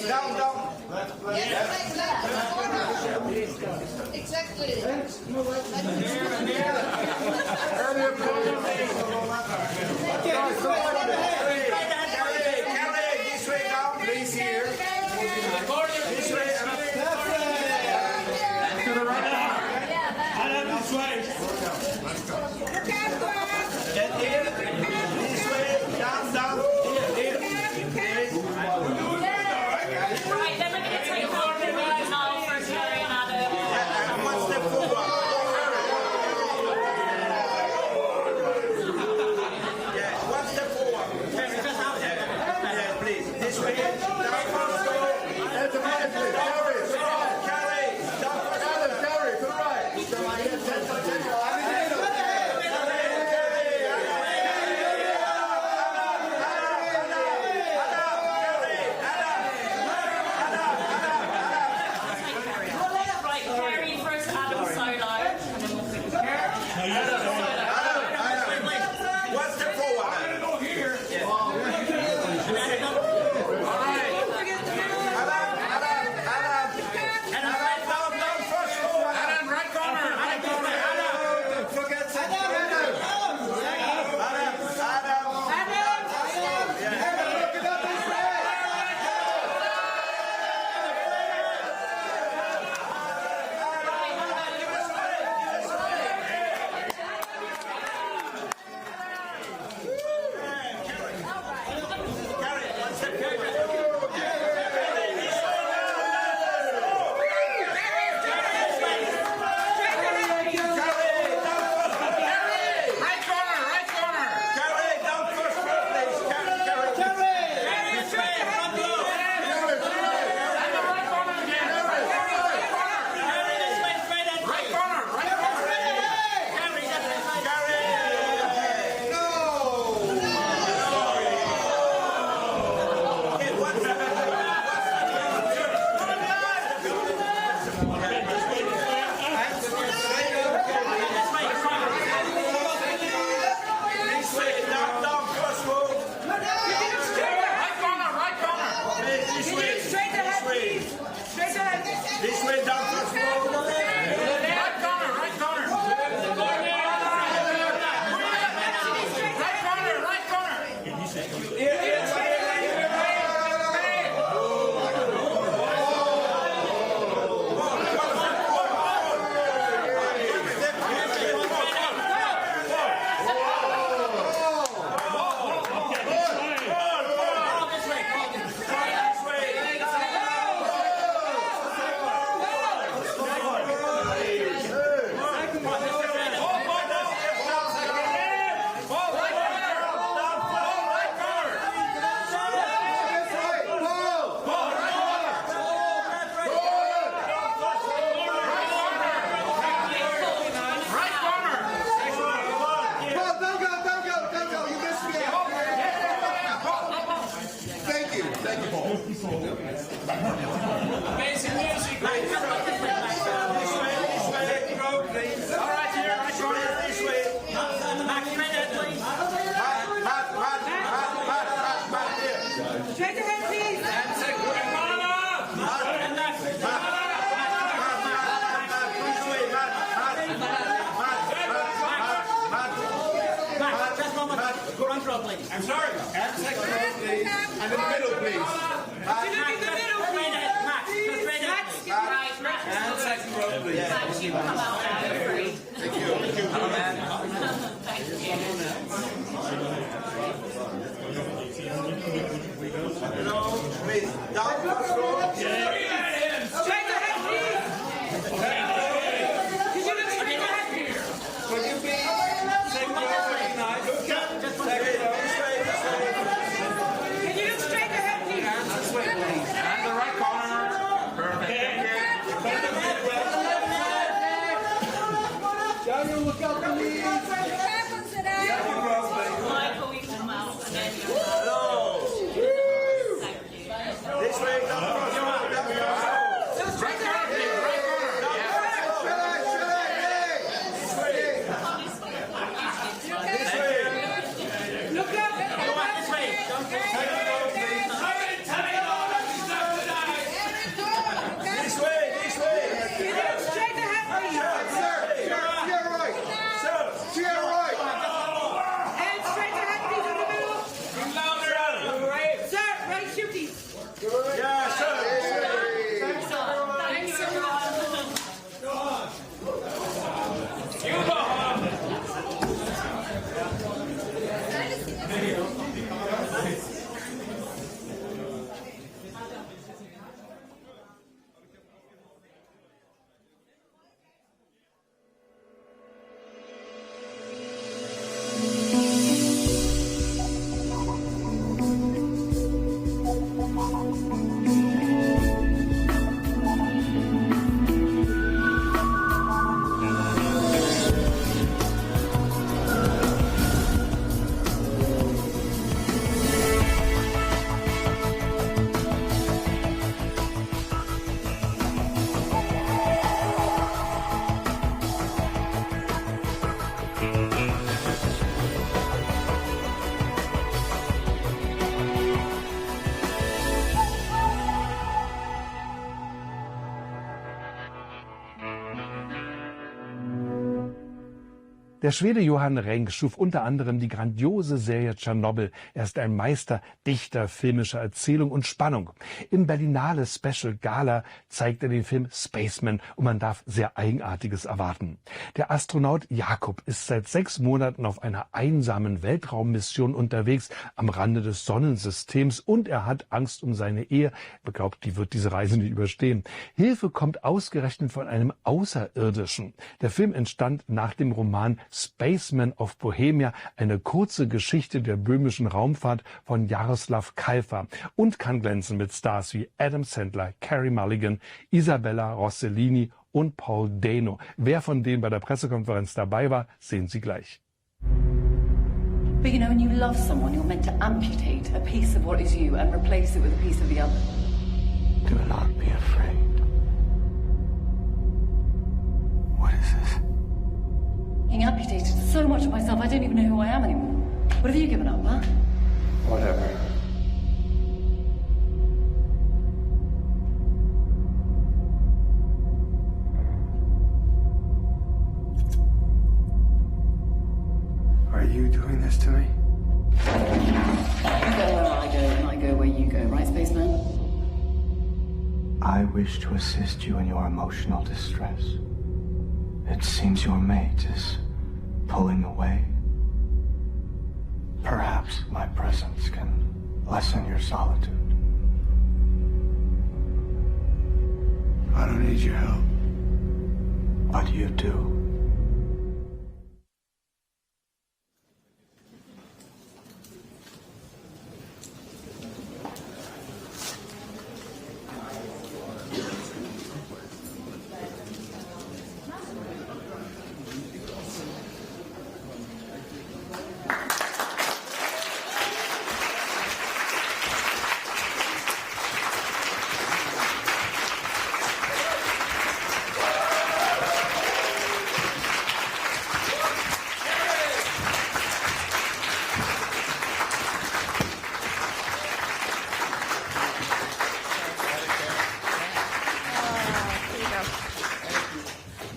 Down. Exactly. This way down, please here. This way. To the right. This way. And here. This way. Down. Here. Right, then we're going to take off the Berlinale for Carey and Adam. And one step forward. Yeah, one step forward. Yeah, please. This way. Down first. Carey. Down first. Carey, to the right. Right, Carey first, Adam solo. One step forward. This way down first. Right corner. Right corner. Amazing music. Straight ahead, please. I'm sorry. And second row, please. And in the middle, please. Look in the middle, please. And second row, please. Come out now, you're free. Thank you. Hello, please. Down first row. Straight ahead, please. Can you look straight ahead? Could you please? Second row, very nice. Second row. Can you look straight ahead, please? This way, please. And the right corner. Perfect. Daniel, look out, please. Second row, please. Michael, you come out and then you're Hello. Thank you. This way, down first row. Down first row. Straight ahead, please. This way. Look out, Der Schwede Johann Renck schuf unter anderem die grandiose Serie Tschernobyl. Er ist ein Meister Dichter filmischer Erzählung und Spannung. Im Berlinale Special Gala zeigt er den Film Spaceman und man darf sehr Eigenartiges erwarten. Der Astronaut Jakob ist seit 6 Monaten auf einer einsamen Weltraummission unterwegs am Rande des Sonnensystems und er hat Angst um seine Ehe. Er glaubt, die wird diese Reise nicht überstehen. Hilfe kommt ausgerechnet von einem Außerirdischen. Der Film entstand nach dem Roman Spaceman of Bohemia, eine kurze Geschichte der böhmischen Raumfahrt von Jaroslav Kalfa und kann glänzen mit Stars wie Adam Sandler, Carey Mulligan, Isabella Rossellini und Paul Dano. Wer von denen bei der Pressekonferenz dabei war, sehen Sie gleich. But you know, when you love someone, you're meant to amputate a piece of what is you and replace it with a piece of the other. Do not be afraid. What is this? Being amputated so much of myself, I don't even know who I am anymore. What have you given up, huh? Whatever. Are you doing this to me? You go where I go, and I go where you go, right, Spaceman? I wish to assist you in your emotional distress. It seems your mate is pulling away. Perhaps my presence can lessen your solitude. I don't need your help. But you do.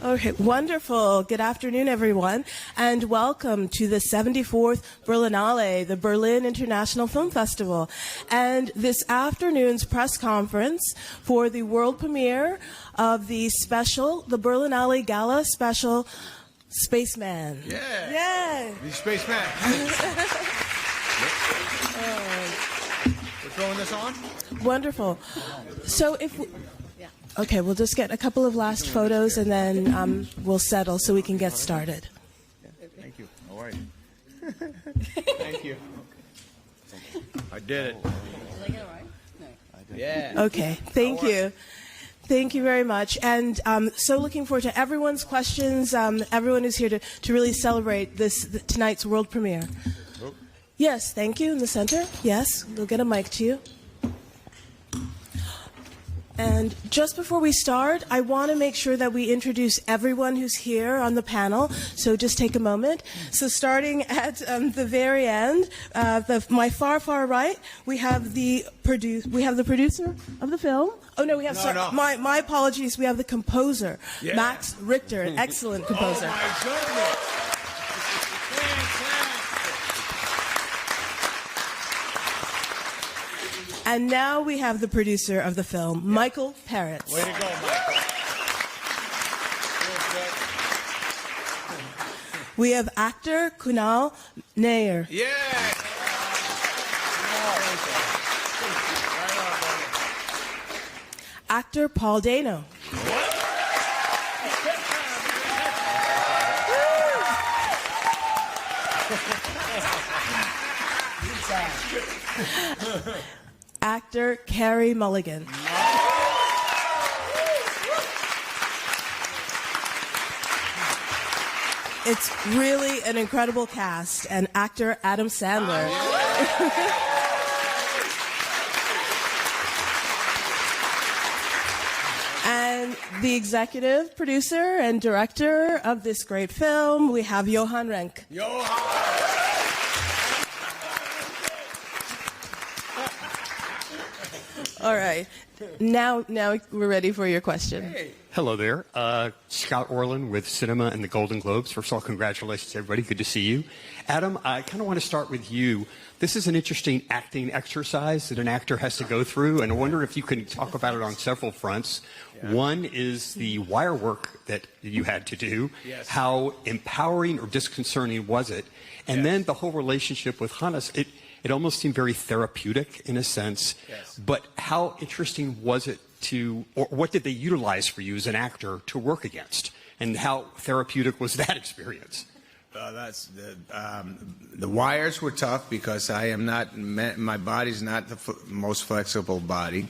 Okay, wonderful. Good afternoon, everyone, and welcome to the 74th Berlinale, the Berlin International Film Festival, and this afternoon's press conference for the world premiere of the Berlinale Gala special, Spaceman. Yeah. Yay! The Spaceman. We're throwing this on? Wonderful. So okay, we'll just get a couple of last photos and then we'll settle so we can get started. Thank you. All right. Thank you. I did it. Did I get it right? No. Yeah. Okay, thank you. Thank you very much. And so looking forward to everyone's questions, everyone who's here to really celebrate tonight's world premiere. Yes, thank you, in the center. Yes, we'll get a mic to you. And just before we start, I want to make sure that we introduce everyone who's here on the panel. So just take a moment. So starting at the very end, my far right, we have the producer of the film. Oh no, we have my apologies. We have the composer, Max Richter, an excellent composer. Oh my goodness! And now we have the producer of the film, Michael Peretz. Way to go, Michael. We have actor Kunal Nair. Yeah. Actor Paul Dano. Actor Carey Mulligan. It's really an incredible cast. And actor Adam Sandler. And the executive producer and director of this great film. We have Johan Renck. All right. Now we're ready for your question. Hello there. Scott Orland with Cinema and the Golden Globes. First of all, congratulations, everybody. Good to see you. Adam, I kind of want to start with you. This is an interesting acting exercise that an actor has to go through, and I wonder if you can talk about it on several fronts. Yeah. One is the wire work that you had to do. Yes. How empowering or disconcerting was it? And then the whole relationship with Hannes, it almost seemed very therapeutic in a sense. Yes. But how interesting was it or what did they utilize for you as an actor to work against? And how therapeutic was that experience? The wires were tough because my body's not the most flexible body.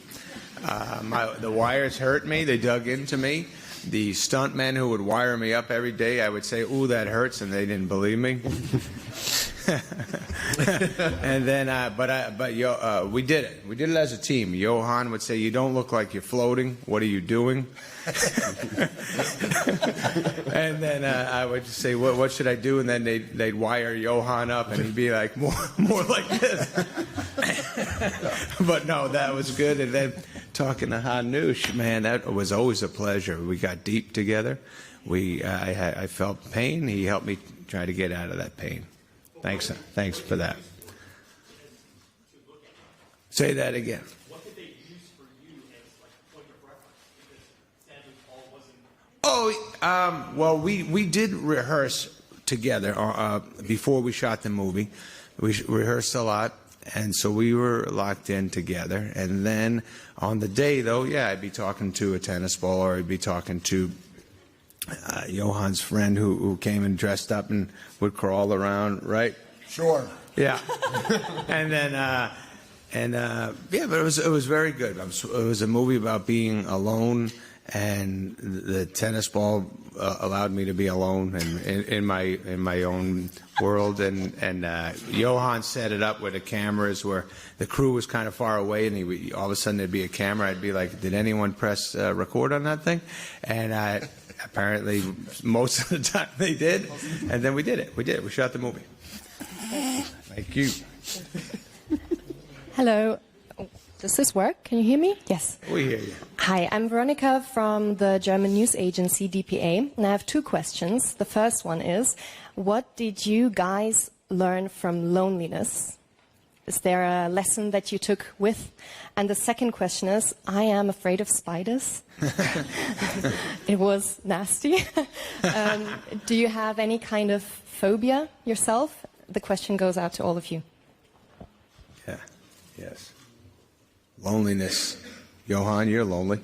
The wires hurt me. They dug into me. The stuntmen who would wire me up every day, I would say, "Ooh, that hurts," and they didn't believe me. And then, we did it. We did it as a team. Johan would say, "You don't look like you're floating. What are you doing?" And then I would say, "What should I do?" And then they'd wire Johan up, and he'd be like, more like this. But no, that was good. And then talking to Hanush, man, that was always a pleasure. We got deep together. I felt pain. He helped me try to get out of that pain. Thanks for that. Say that again. What did they use for you as like a point of reference? Because Paul wasn't. Well, we did rehearse together before we shot the movie. We rehearsed a lot, and so we were locked in together. And then on the day, though, yeah, I'd be talking to a tennis ball, or I'd be talking to Johan's friend who came and dressed up and would crawl around, right? Sure. Yeah. And then, but it was very good. It was a movie about being alone, and the tennis ball allowed me to be alone and in my own world. And Johan set it up with the cameras where the crew was kind of far away, and all of a sudden there'd be a camera. I'd be like, "Did anyone press record on that thing?" And apparently, most of the time they did, and then we did it. We shot the movie. Thank you. Hello. Does this work? Can you hear me? Yes. We hear you. Hi, I'm Veronica from the German news agency DPA, and I have two questions. The first one is, what did you guys learn from loneliness? Is there a lesson that you took with? And the second question is, I am afraid of spiders. It was nasty. Do you have any kind of phobia yourself? The question goes out to all of you. Yeah, yes. Loneliness. Johan, you're lonely.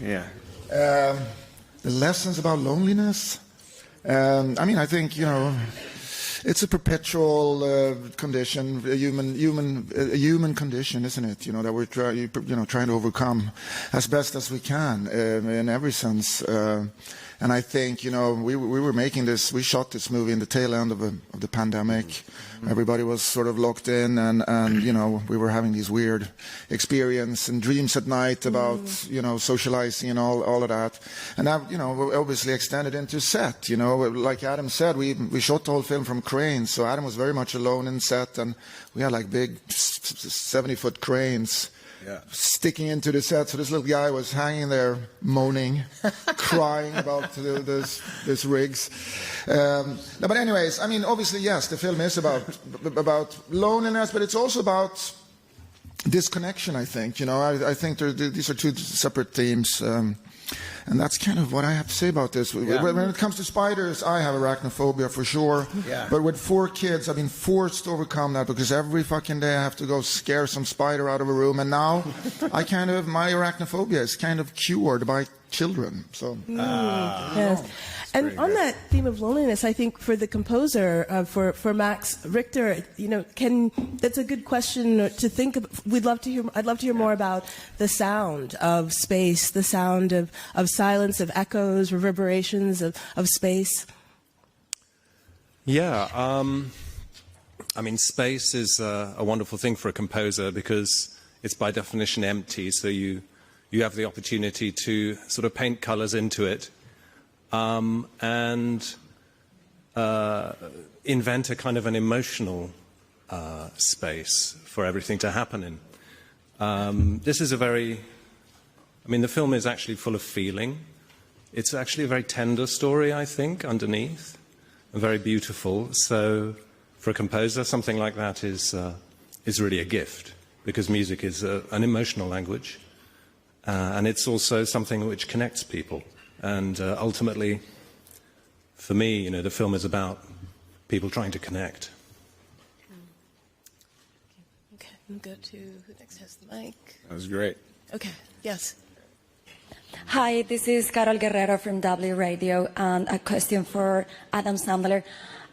Yeah. The lessons about loneliness? I think, it's a perpetual condition, a human condition, isn't it? That we're trying to overcome as best as we can in every sense. And I think, we were making this. We shot this movie in the tail end of the pandemic. Mm-hmm. Everybody was sort of locked in, and we were having these weird experiences and dreams at night about socializing and all of that. And that obviously extended into set. Like Adam said, we shot the whole film from cranes. So Adam was very much alone in set, and we had like big 70-foot cranes. Yeah. Sticking into the set, so this little guy was hanging there, moaning, crying about this rigs. No, but anyways, obviously, yes, the film is about loneliness, but it's also about disconnection. I think, I think these are two separate themes. And that's kind of what I have to say about this. Yeah. When it comes to spiders, I have arachnophobia for sure. Yeah. But with 4 kids, I've been forced to overcome that because every fucking day I have to go scare some spider out of a room. And now my arachnophobia is kind of cured by children. So. Yes. And on that theme of loneliness, I think for the composer, for Max Richter, that's a good question to think of. I'd love to hear more about the sound of space, the sound of silence, of echoes, reverberations of space. Yeah. I mean, space is a wonderful thing for a composer because it's by definition empty, so you have the opportunity to sort of paint colors into it and invent a kind of an emotional space for everything to happen in. This is a very, I mean, the film is actually full of feeling. It's actually a very tender story, I think, underneath, and very beautiful. So for a composer, something like that is really a gift, because music is an emotional language, and it's also something which connects people. And ultimately, for me, you know, the film is about people trying to connect. Okay, we'll go to who next has the mic. That was great. Okay, yes. Hi, this is Carol Guerrero from W Radio, and a question for Adam Sandler.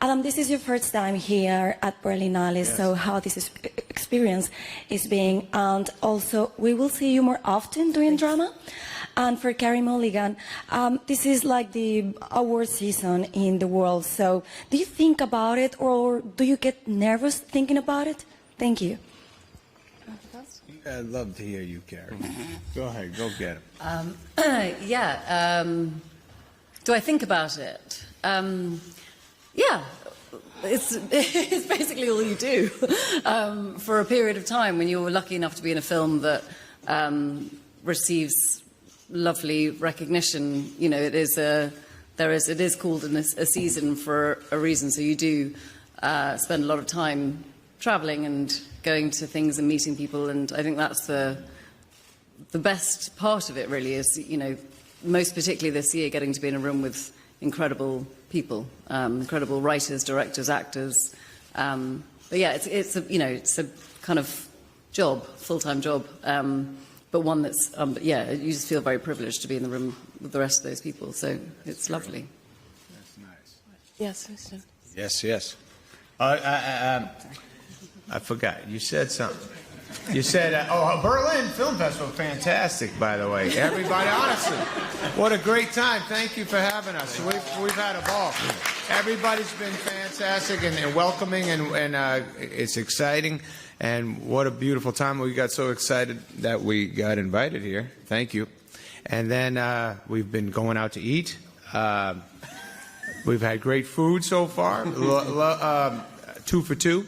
Adam, this is your first time here at Berlinale, yes. So how this experience is being, and also we will see you more often doing drama. And for Carey Mulligan, this is like the award season in the world, so do you think about it, or do you get nervous thinking about it? Thank you. I'd love to hear you, Carey. Go ahead, go get him. Do I think about it? Yeah, it's basically all you do for a period of time when you're lucky enough to be in a film that receives lovely recognition. You know, it is called a season for a reason. So you do spend a lot of time traveling and going to things and meeting people, and I think that's the best part of it, really, is, you know, most particularly this year, getting to be in a room with incredible people, incredible writers, directors, actors. But yeah, it's a kind of job, full-time job, but one that's you just feel very privileged to be in the room with the rest of those people. So it's lovely. That's nice. Yes, Mr. Yes. I forgot. You said something. You said, Berlin Film Festival, fantastic, by the way. Everybody, honestly, what a great time. Thank you for having us. We've had a ball. Everybody's been fantastic and welcoming, and it's exciting. And what a beautiful time. We got so excited that we got invited here. Thank you. And then we've been going out to eat. We've had great food so far. 2 for 2.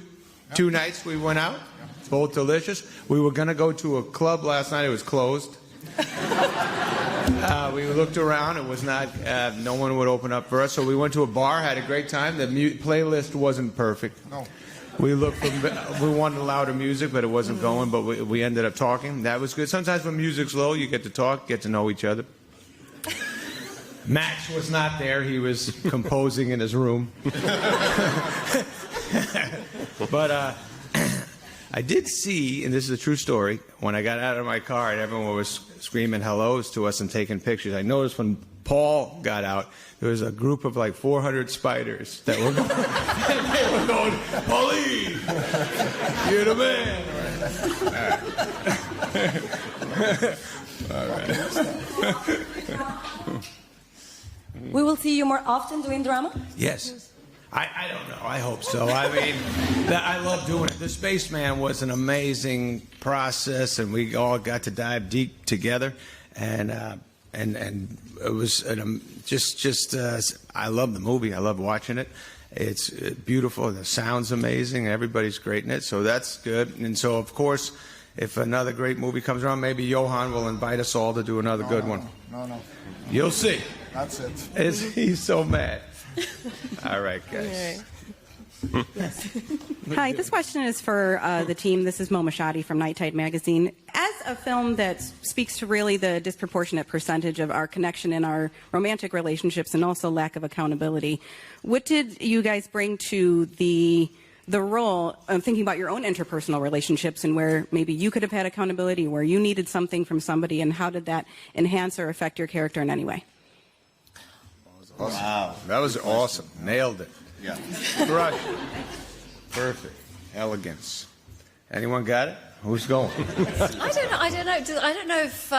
2 nights we went out, both delicious. We were going to go to a club last night. It was closed. We looked around. It was not, no one would open up for us. So we went to a bar, had a great time. The playlist wasn't perfect. No. We wanted louder music, but it wasn't going. But we ended up talking. That was good. Sometimes when music's low, you get to talk, get to know each other. Max was not there. He was composing in his room. But I did see, and this is a true story, when I got out of my car and everyone was screaming hellos to us and taking pictures, I noticed when Paul got out, there was a group of like 400 spiders that were going, and they were going, Paulie, you're the man. All right. We will see you more often doing drama? Yes. I don't know. I hope so. I mean, I love doing it. The Spaceman was an amazing process, and we all got to dive deep together. And it was I love the movie. I love watching it. It's beautiful. The sound's amazing. Everybody's great in it. So that's good. And so, of course, if another great movie comes around, maybe Johan will invite us all to do another good one. No. You'll see. That's it. He's so mad. All right, guys. Yes. Hi, this question is for the team. This is Mo Mashadi from Night Tide Magazine. As a film that speaks to really the disproportionate percentage of our connection in our romantic relationships and also lack of accountability, what did you guys bring to the role of thinking about your own interpersonal relationships and where maybe you could have had accountability, where you needed something from somebody, and how did that enhance or affect your character in any way? Awesome. Wow, that was awesome. Nailed it. Yeah. Right. Perfect. Elegance. Anyone got it? Who's going? I don't know if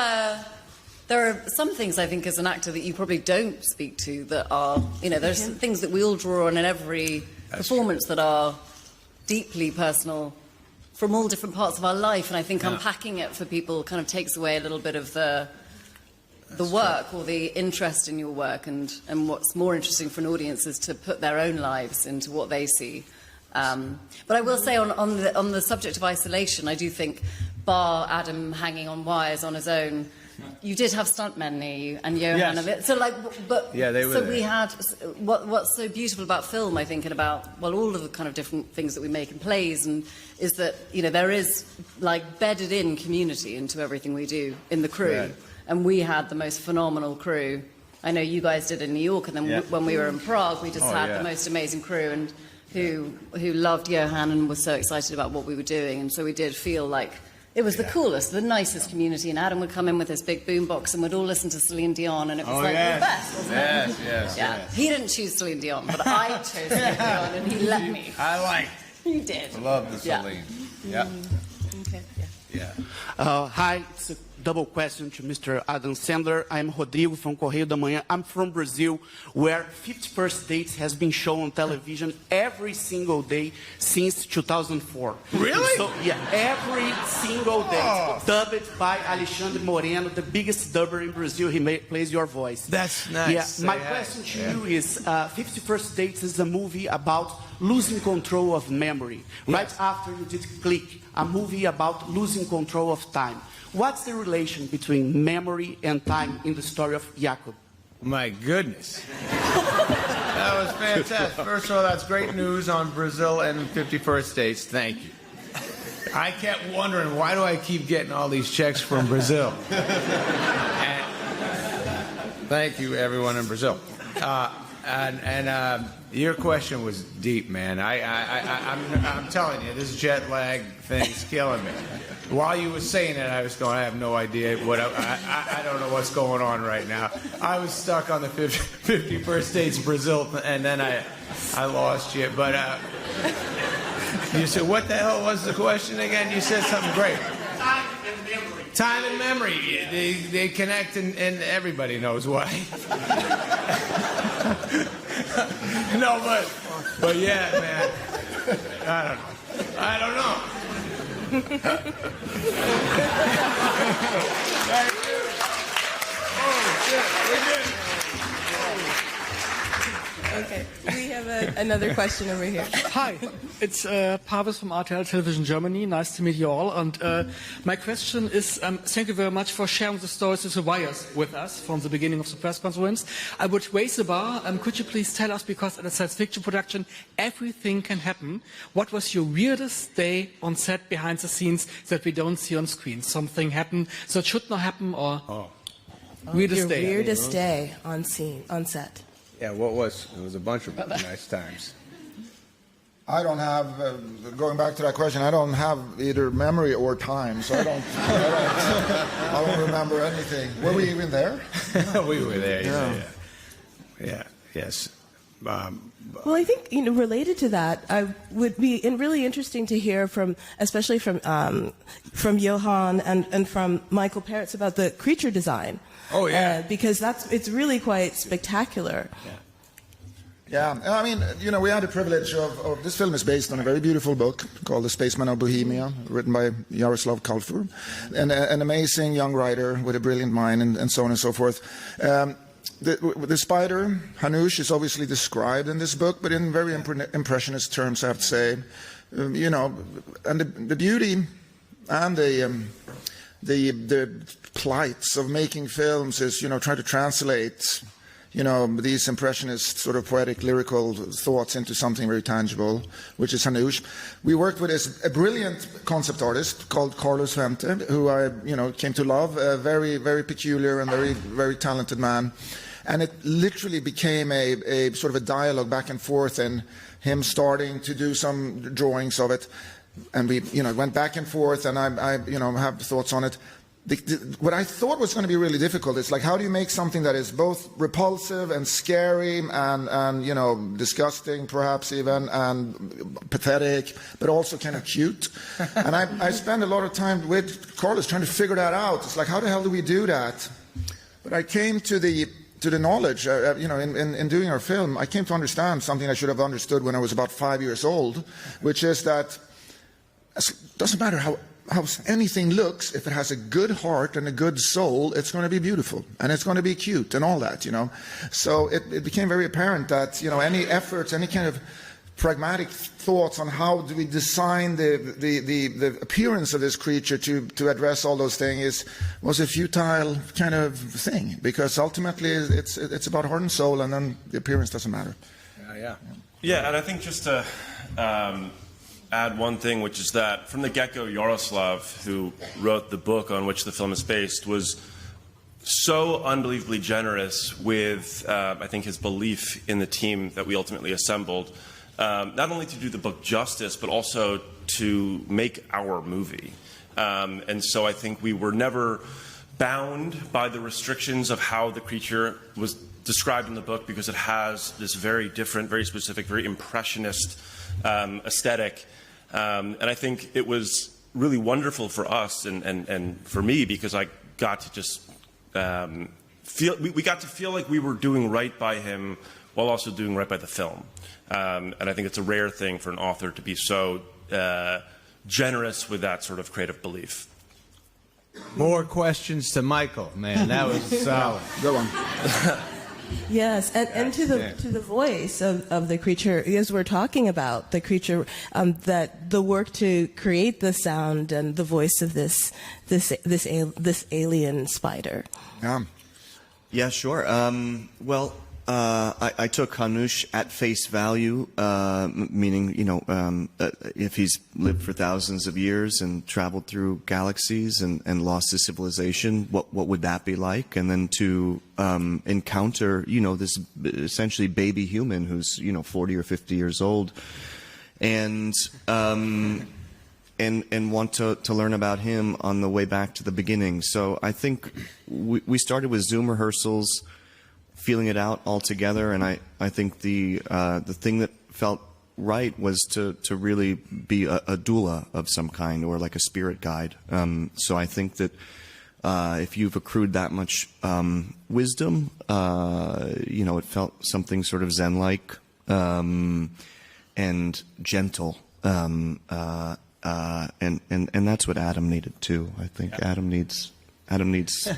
there are some things, I think, as an actor that you probably don't speak to that are, you know, there's things that we all draw on in every performance that are deeply personal from all different parts of our life, and I think unpacking it for people kind of takes away a little bit of the work or the interest in your work, and what's more interesting for an audience is to put their own lives into what they see. But I will say on the subject of isolation, I do think, bar Adam hanging on wires on his own, you did have stuntmen near you, and Johan of it. So they were so there. We had what's so beautiful about film, I think, and about all of the kind of different things that we make in plays, and is that there is like bedded in community into everything we do in the crew, right. And we had the most phenomenal crew. I know you guys did in New York, and then when we were in Prague, we just had the most amazing crew, and who loved Johan and was so excited about what we were doing, and so we did feel like it was the coolest, the nicest community, and Adam would come in with his big boombox and we'd all listen to Celine Dion, and it was the best, wasn't it? Yes. He didn't choose Celine Dion, but I chose Celine Dion, and he let me. I liked. You did. I love the Celine. Yeah. Okay. Yeah. Hi, it's a double question to Mr. Adam Sandler. I'm Rodrigo from Correio da Manhã. I'm from Brazil, where 51st Dates has been shown on television every single day since 2004. Really? So, yeah, every single day. Dubbed by Alexandre Moreno, the biggest dubber in Brazil. He plays your voice. That's nice. Yeah. My question to you is, 51st Dates is a movie about losing control of memory. Right after you did Click, a movie about losing control of time. What's the relation between memory and time in the story of Jacob? My goodness. That was fantastic. First of all, that's great news on Brazil and 51st Dates. Thank you. I kept wondering, why do I keep getting all these checks from Brazil? And thank you, everyone in Brazil. Your question was deep, man. I'm telling you, this jet lag thing's killing me. While you were saying it, I was going, I have no idea what I don't know what's going on right now. I was stuck on the 51st Dates Brazil, and then I lost you. But you said, what the hell was the question again? You said something great. Time and memory. Time and memory. They connect, and everybody knows why. No, but yeah, man. I don't know. Thank you. Oh, shit, we did. Okay, we have another question over here. Hi, it's Paphos from RTL Television Germany. Nice to meet you all. And my question is, thank you very much for sharing the stories of the wires with us from the beginning of the press conference. I would raise the bar. Could you please tell us, because at a science fiction production, everything can happen. What was your weirdest day on set behind the scenes that we don't see on screen? Something happened that should not happen, or weirdest day? Your weirdest day on set. Yeah, what was? It was a bunch of nice times. I don't have, going back to that question, I don't have either memory or time, so I don't remember anything. Were we even there? We were there, yeah. Yes. Well, I think, related to that, I would be really interesting to hear especially from Johan and from Michael Peretz about the creature design. Oh, yeah. Because it's really quite spectacular. Yeah, I mean, we had the privilege of this film is based on a very beautiful book called The Spaceman of Bohemia, written by Jaroslav Kalfur, and an amazing young writer with a brilliant mind, and so on and so forth. The spider, Hanush, is obviously described in this book, but in very impressionist terms, I have to say. And the beauty and the plights of making films is, try to translate, these impressionist sort of poetic, lyrical thoughts into something very tangible, which is Hanush. We worked with a brilliant concept artist called Carlos Fuente, who I, came to love, a very, very peculiar and very, very talented man. And it literally became a sort of a dialogue back and forth, and him starting to do some drawings of it. And we, went back and forth, and I have thoughts on it. What I thought was going to be really difficult is, like, how do you make something that is both repulsive and scary and disgusting, perhaps even, and pathetic, but also kind of cute. And I spent a lot of time with Carlos trying to figure that out. It's like, how the hell do we do that? But I came to the to the knowledge, in doing our film, I came to understand something I should have understood when I was about 5 years old, which is that it doesn't matter how anything looks, if it has a good heart and a good soul, it's going to be beautiful and it's going to be cute and all that, So it became very apparent that, any efforts, any kind of pragmatic thoughts on how do we design the appearance of this creature to address all those things was a futile kind of thing, because ultimately it's about heart and soul, and then the appearance doesn't matter. Yeah, and I think just to add one thing, which is that from the get-go, Yaroslav, who wrote the book on which the film is based, was so unbelievably generous with, I think, his belief in the team that we ultimately assembled, not only to do the book justice, but also to make our movie. And so I think we were never bound by the restrictions of how the creature was described in the book, because it has this very different, very specific, very impressionist aesthetic. And I think it was really wonderful for us and for me, because I got to just we got to feel like we were doing right by him while also doing right by the film. And I think it's a rare thing for an author to be so generous with that sort of creative belief. More questions to Michael, man. That was solid. Go on. Yes, and to the voice of the creature, as we're talking about the creature, that the work to create the sound and the voice of this alien spider. Yeah, sure. I took Hanush at face value, meaning, if he's lived for thousands of years and traveled through galaxies and lost his civilization, what would that be like? And then to encounter, this essentially baby human who's, 40 or 50 years old, and want to learn about him on the way back to the beginning. So I think we started with Zoom rehearsals, feeling it out all together, and I think the thing that felt right was to really be a doula of some kind, or like a spirit guide. So I think that if you've accrued that much wisdom, it felt something sort of Zen-like and gentle, and that's what Adam needed too. I think Adam needs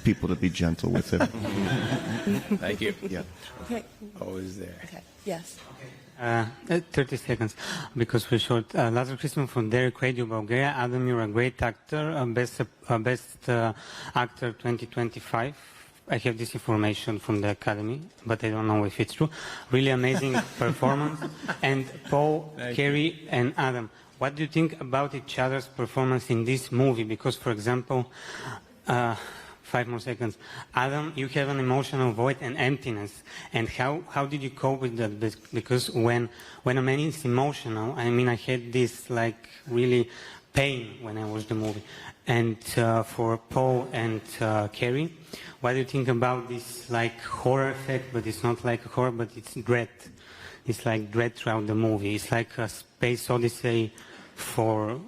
people to be gentle with him. Thank you. Yeah. Okay. Always there. Okay. Yes. 30 seconds, because we showed Lazar Christman from Derek Radio Bulgaria. Adam, you're a great actor, best actor 2025. I have this information from the Academy, but I don't know if it's true. Really amazing performance. And Paul, Carey, and Adam, what do you think about each other's performance in this movie? Because, for example, 5 more seconds. Adam, you have an emotional void and emptiness. And how did you cope with that? Because when a man is emotional, I had this really pain when I watched the movie. And for Paul and Carey, what do you think about this horror effect? But it's not like a horror, but it's dread. It's like dread throughout the movie. It's like a space odyssey for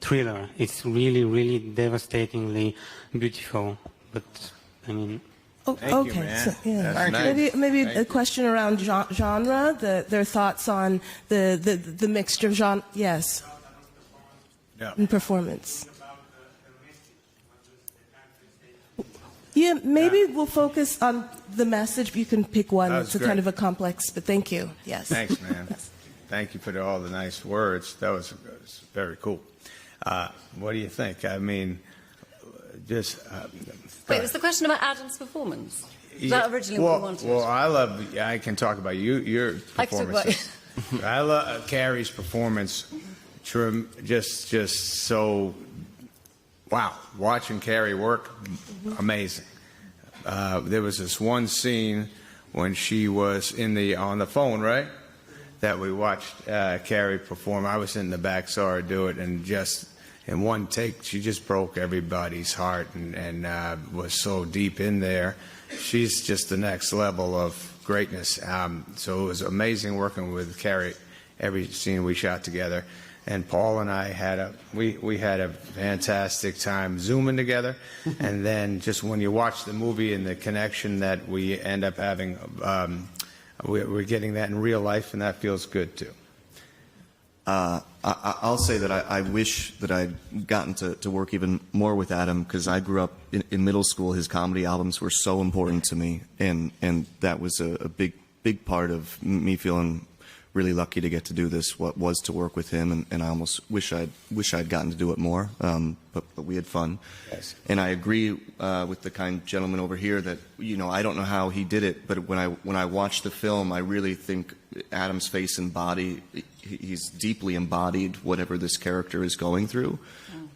thriller. It's really, really devastatingly beautiful. But Okay. So, yeah. Maybe a question around genre. Their thoughts on the mixture of genre. Yes. And performance. Yeah, maybe we'll focus on the message. You can pick one. It's kind of a complex, but thank you. Yes. Thanks, man. Thank you for all the nice words. That was very cool. What do you think? Wait, was the question about Adam's performance? Was that originally what we wanted? Well, I can talk about your performance. I love Carey's performance. Just so, wow. Watching Carey work, amazing. There was this one scene when she was on the phone, right? That we watched Carey perform. I was in the back, saw her do it, and just in one take, she just broke everybody's heart and was so deep in there. She's just the next level of greatness. So it was amazing working with Carey, every scene we shot together. and Paul and I had we had a fantastic time zooming together, and then just when you watch the movie and the connection that we end up having, we're getting that in real life, and that feels good too. I'll say that I wish that I'd gotten to work even more with Adam, because I grew up in middle school. His comedy albums were so important to me, and that was a big part of me feeling really lucky to get to do this. What was to work with him, and I almost wish I'd gotten to do it more. But we had fun. Yes. And I agree with the kind gentleman over here that, you know, I don't know how he did it, but when I watch the film, I really think Adam's face and body, he's deeply embodied whatever this character is going through.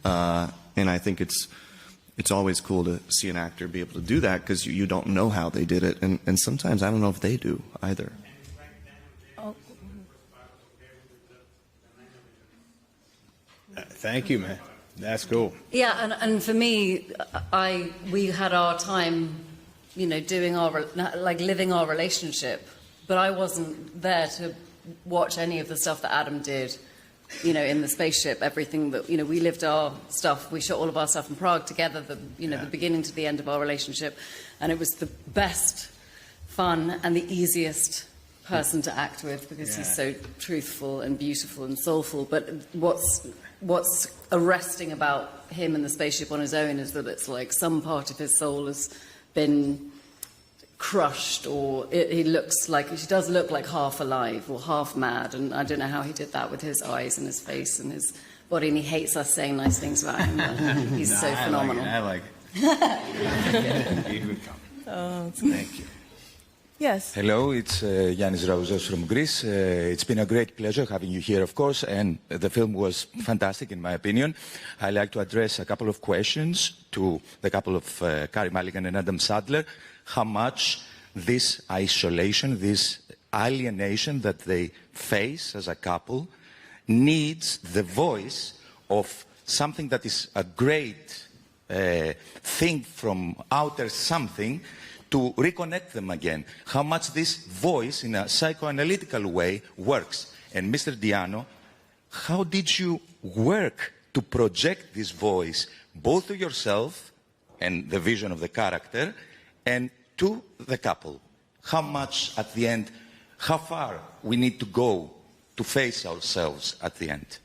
And I think it's always cool to see an actor be able to do that, because you don't know how they did it, and sometimes I don't know if they do either. Thank you, man. That's cool. Yeah, and for me, we had our time, you know, doing living our relationship, but I wasn't there to watch any of the stuff that Adam did, you know, in the spaceship. Everything that, you know, we lived our stuff. We shot all of our stuff in Prague together. The beginning to the end of our relationship, and it was the best fun and the easiest person to act with, because he's so truthful and beautiful and soulful. But what's arresting about him and the spaceship on his own is that it's like some part of his soul has been crushed, or he does look like half alive or half mad, and I don't know how he did that with his eyes and his face and his body, and he hates us saying nice things about him, but he's so phenomenal. I like it. Thank you. Yes. Hello, it's Yannis Raouzos from Greece. It's been a great pleasure having you here, of course, and the film was fantastic, in my opinion. I'd like to address a couple of questions to the couple of Carey Mulligan and Adam Sandler. How much this isolation, this alienation that they face as a couple needs the voice of something that is a great thing from outer something to reconnect them again. How much this voice in a psychoanalytical way works. And Mr. Diano, how did you work to project this voice both to yourself and the vision of the character and to the couple? How much at the end, how far we need to go to face ourselves at the end?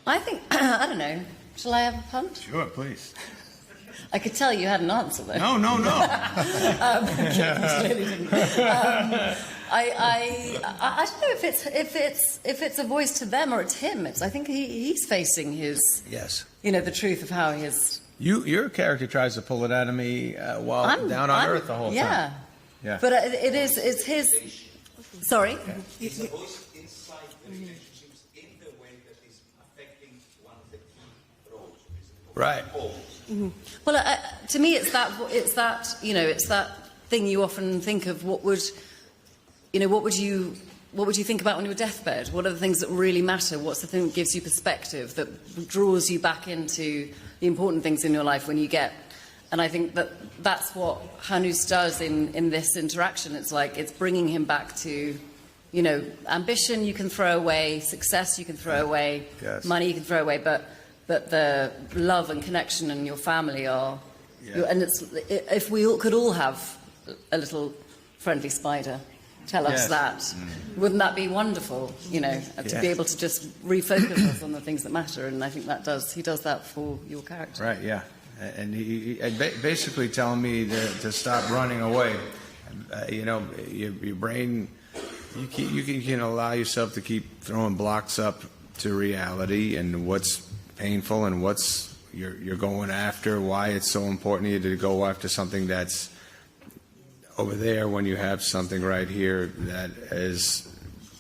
I think, I don't know, shall I have a punt? Sure, please. I could tell you had an answer, though. No. Clearly didn't. I don't know if it's a voice to them or it's him. I think he's facing his, you know, the truth of how his. Your character tries to pull it out of me while I'm down on Earth the whole time. Yeah. But it's his. Sorry. It's a voice inside the relationships in the way that is affecting one of the key roles. Right. Mm-hmm. Well, to me, it's that you know, it's that thing you often think of. What would you think about on your deathbed? What are the things that really matter? What's the thing that gives you perspective, that draws you back into the important things in your life when you get? And I think that's what Hanus does in this interaction. It's like it's bringing him back to, you know, ambition you can throw away, success you can throw away, money you can throw away, but the love and connection and your family are, and if we could all have a little friendly spider tell us that, wouldn't that be wonderful? You know, to be able to just refocus us on the things that matter. And I think he does that for your character. Right. Yeah. And he basically telling me to stop running away. You know, your brain, you can allow yourself to keep throwing blocks up to reality and what's painful and what's you're going after, why it's so important to you to go after something that's over there when you have something right here that is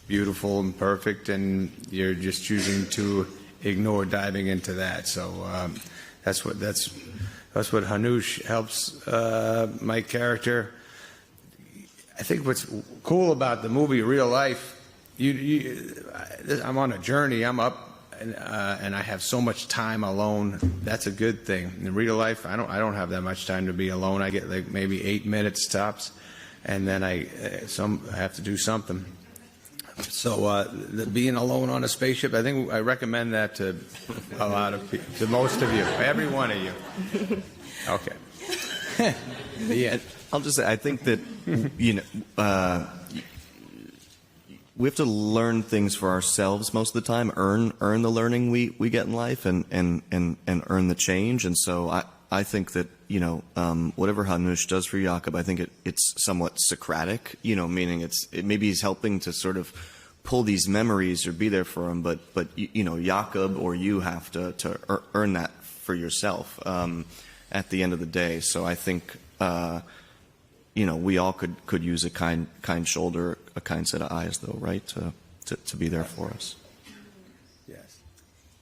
beautiful and perfect, and you're just choosing to ignore diving into that. So that's what Hanush helps my character. I think what's cool about the movie Real Life, I'm on a journey. I'm up. And I have so much time alone. That's a good thing. In real life, I don't have that much time to be alone. I get like maybe 8 minutes tops, and then I have to do something. So being alone on a spaceship, I think I recommend that to a lot of people, to most of you, every one of you. Okay. The end. I'll just say, I think that, we have to learn things for ourselves most of the time, earn the learning we get in life, and earn the change. And so I think that, whatever Hanush does for Jakob, I think it's somewhat Socratic, meaning maybe he's helping to sort of pull these memories or be there for him, but Jakob or you have to earn that for yourself at the end of the day. So I think we all could use a kind shoulder, a kind set of eyes, though, right, to be there for us.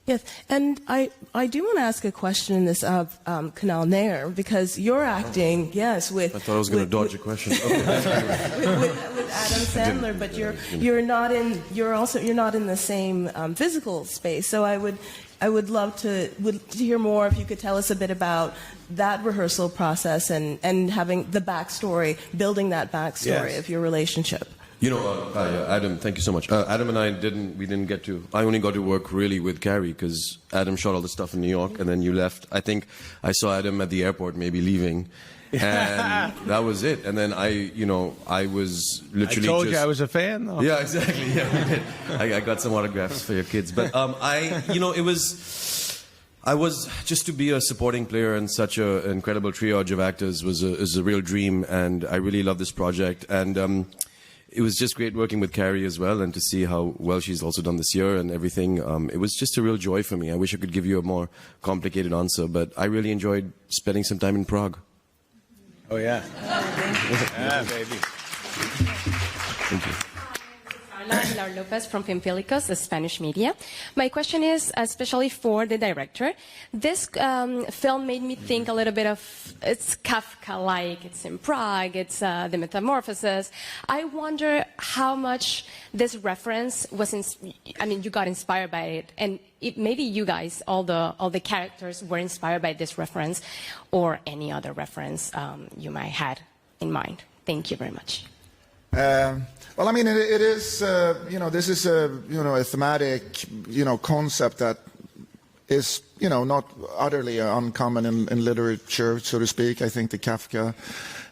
Yes, and I do want to ask a question in this of Canal Nair, because you're acting, yes, with... I thought I was going to dodge a question. Okay. with Adam Sandler, but you're not in the same physical space. So I would love to hear more if you could tell us a bit about that rehearsal process and having the backstory, building that backstory of your relationship. Adam, thank you so much. Adam and I I only got to work really with Carey because Adam shot all the stuff in New York and then you left. I think I saw Adam at the airport maybe leaving. And that was it. And then I was literally I told you I was a fan, though. Yeah, exactly. Yeah, I got some autographs for your kids. But I was just to be a supporting player in such an incredible triage of actors is a real dream. And I really love this project. And it was just great working with Carey as well, and to see how well she's also done this year and everything. It was just a real joy for me. I wish I could give you a more complicated answer, but I really enjoyed spending some time in Prague. Oh, yeah. Yeah, baby. Thank you. Pilar Lopez from Filmpilicos, the Spanish media. My question is, especially for the director, this film made me think a little bit of, it's Kafka-like, it's in Prague, it's the Metamorphosis. I wonder how much this reference was, you got inspired by it, and maybe you guys, all the characters were inspired by this reference, or any other reference you might had in mind. Thank you very much. Well, it is, this is a thematic, concept that is, not utterly uncommon in literature, so to speak. I think the Kafka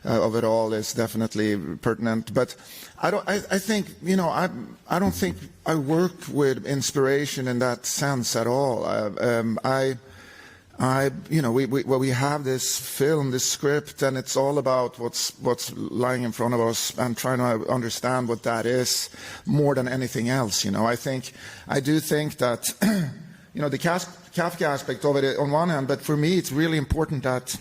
of it all is definitely pertinent. But I don't think I work with inspiration in that sense at all. We have this film, this script, and it's all about what's lying in front of us and trying to understand what that is more than anything else. I do think that, the Kafka aspect of it on one hand, but for me it's really important that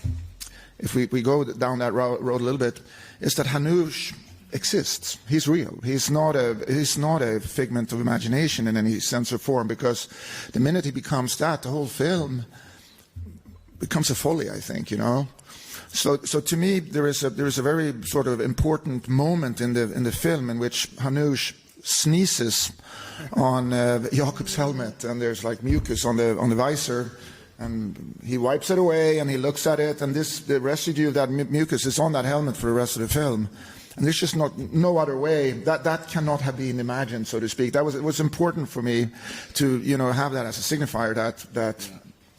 if we go down that road a little bit, is that Hanush exists. He's real. He's not a figment of imagination in any sense or form, because the minute he becomes that, the whole film becomes a folly, I think, So to me, there is a very sort of important moment in the film in which Hanush sneezes on Jakob's helmet, and there's like mucus on the visor, and he wipes it away and he looks at it, and the residue of that mucus is on that helmet for the rest of the film. And there's just no other way that cannot have been imagined, so to speak. It was important for me to have that as a signifier that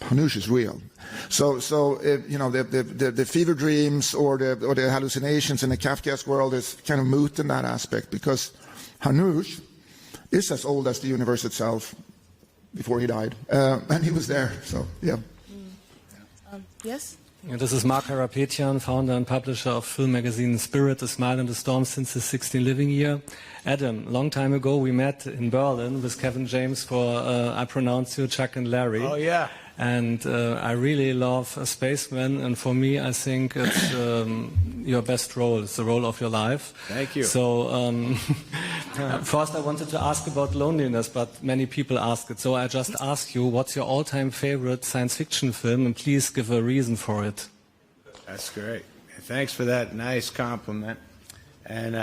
Hanush is real. So the fever dreams or the hallucinations in the Kafkaesque world is kind of moot in that aspect, because Hanush is as old as the universe itself before he died, and he was there. So yeah. Yes. This is Mark Harapetian, founder and publisher of film magazine Spirit, A Smile in the Storm since his 16th living year. Adam, long time ago we met in Berlin with Kevin James for I Pronounce You, Chuck and Larry. Oh yeah. And I really love Spaceman, and for me, I think it's your best role. It's the role of your life. Thank you. So first I wanted to ask about loneliness, but many people ask it. So I just ask you, what's your all-time favorite science fiction film, and please give a reason for it. That's great. Thanks for that nice compliment. And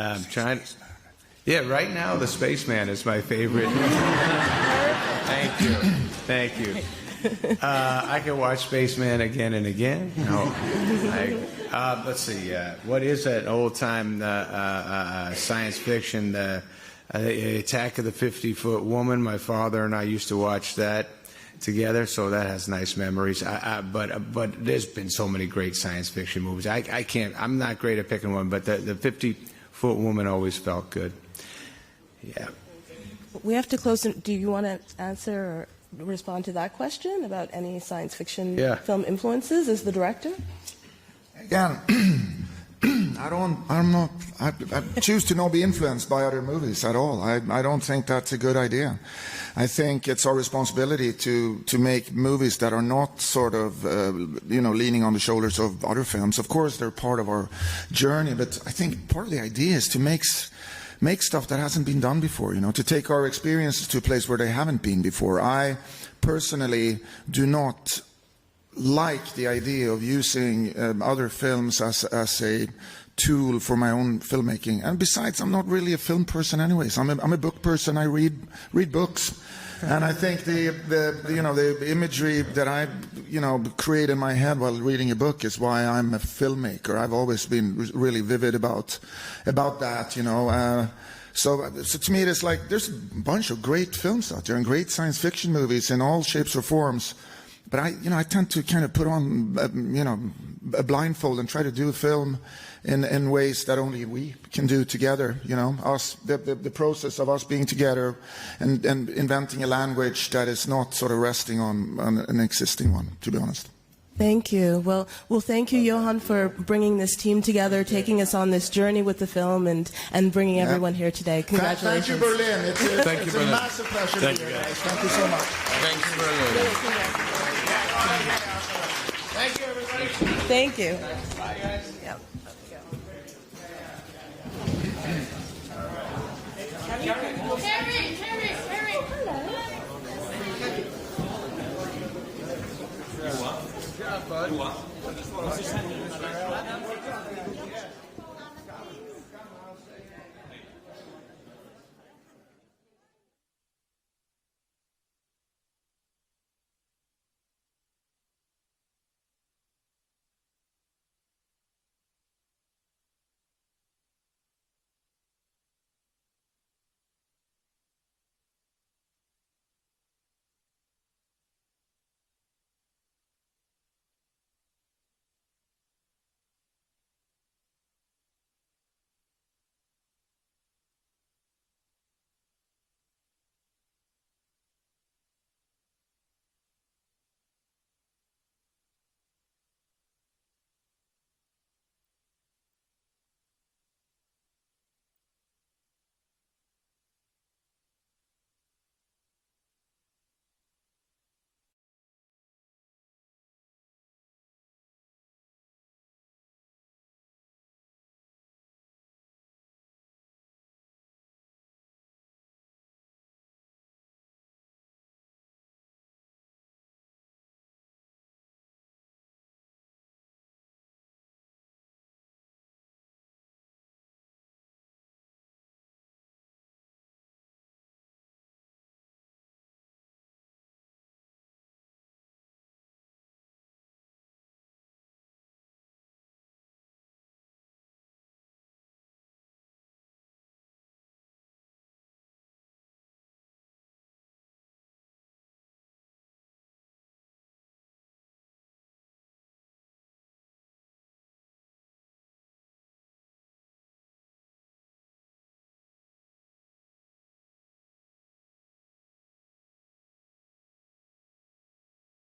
yeah, right now the Spaceman is my favorite. Thank you. Thank you. I can watch Spaceman again and again. No, let's see. What is that old-time science fiction? Attack of the 50-Foot Woman. My father and I used to watch that together, so that has nice memories. But there's been so many great science fiction movies. I can't. I'm not great at picking one, but the 50-Foot Woman always felt good. Yeah. We have to close. Do you want to answer or respond to that question about any science fiction film influences as the director? Again, I choose to not be influenced by other movies at all. I don't think that's a good idea. I think it's our responsibility to make movies that are not sort of, leaning on the shoulders of other films. Of course, they're part of our journey, but I think part of the idea is to make stuff that hasn't been done before, to take our experiences to a place where they haven't been before. I personally do not like the idea of using other films as a tool for my own filmmaking. And besides, I'm not really a film person anyways. I'm a book person. I read books. And I think the imagery that I create in my head while reading a book is why I'm a filmmaker. I've always been really vivid about that, So to me, it's like there's a bunch of great films out there and great science fiction movies in all shapes or forms. But I tend to kind of put on, a blindfold and try to do a film in ways that only we can do together. Us, the process of us being together and inventing a language that is not sort of resting on an existing one, to be honest. Thank you. Well, thank you, Johan, for bringing this team together, taking us on this journey with the film, and bringing everyone here today. Congratulations. Thank you, Berlin. It's Berlin. a massive pleasure to be here, guys. Thank you so much. Thank you, Berlin. Thank you, everybody. Thank you. Bye, guys.